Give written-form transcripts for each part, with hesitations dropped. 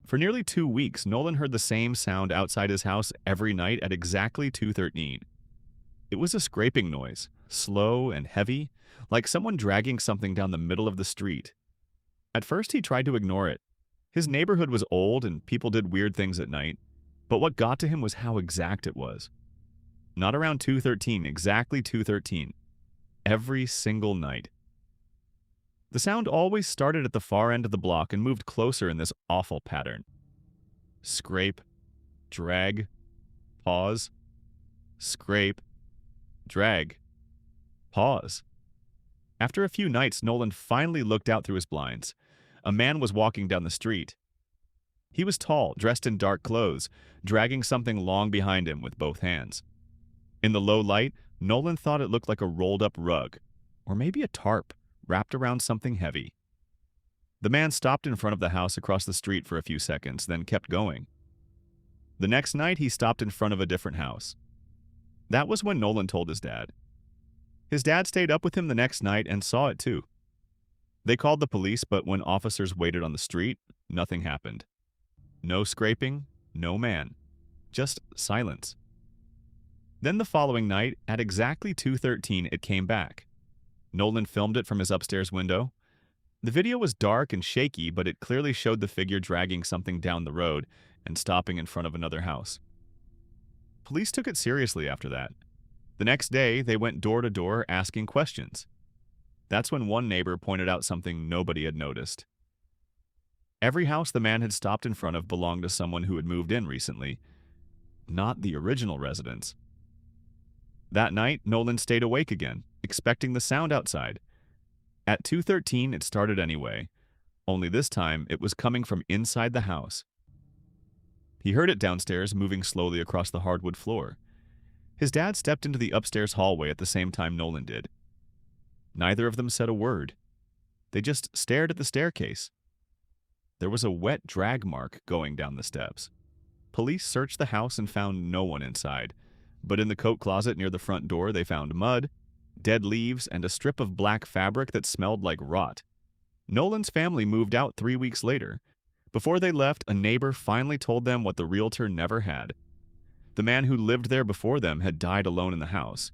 For nearly 2 weeks, Nolan heard the same sound outside his house every night at exactly 2:13. It was a scraping noise, slow and heavy, like someone dragging something down the middle of the street. At first, he tried to ignore it. His neighborhood was old and people did weird things at night, but what got to him was how exact it was. Not around 2:13, exactly 2:13. Every single night. The sound always started at the far end of the block and moved closer in this awful pattern. Scrape, drag, pause, scrape, drag, pause. After a few nights, Nolan finally looked out through his blinds. A man was walking down the street. He was tall, dressed in dark clothes, dragging something long behind him with both hands. In the low light, Nolan thought it looked like a rolled-up rug, or maybe a tarp wrapped around something heavy. The man stopped in front of the house across the street for a few seconds, then kept going. The next night, he stopped in front of a different house. That was when Nolan told his dad. His dad stayed up with him the next night and saw it too. They called the police, but when officers waited on the street, nothing happened. No scraping, no man. Just silence. Then the following night, at exactly 2:13, it came back. Nolan filmed it from his upstairs window. The video was dark and shaky, but it clearly showed the figure dragging something down the road and stopping in front of another house. Police took it seriously after that. The next day, they went door to door asking questions. That's when one neighbor pointed out something nobody had noticed. Every house the man had stopped in front of belonged to someone who had moved in recently, not the original residents. That night, Nolan stayed awake again, expecting the sound outside. At 2:13, it started anyway, only this time it was coming from inside the house. He heard it downstairs, moving slowly across the hardwood floor. His dad stepped into the upstairs hallway at the same time Nolan did. Neither of them said a word. They just stared at the staircase. There was a wet drag mark going down the steps. Police searched the house and found no one inside, but in the coat closet near the front door they found mud, dead leaves, and a strip of black fabric that smelled like rot. Nolan's family moved out 3 weeks later. Before they left, a neighbor finally told them what the realtor never had. The man who lived there before them had died alone in the house,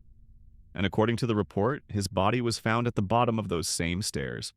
and according to the report, his body was found at the bottom of those same stairs.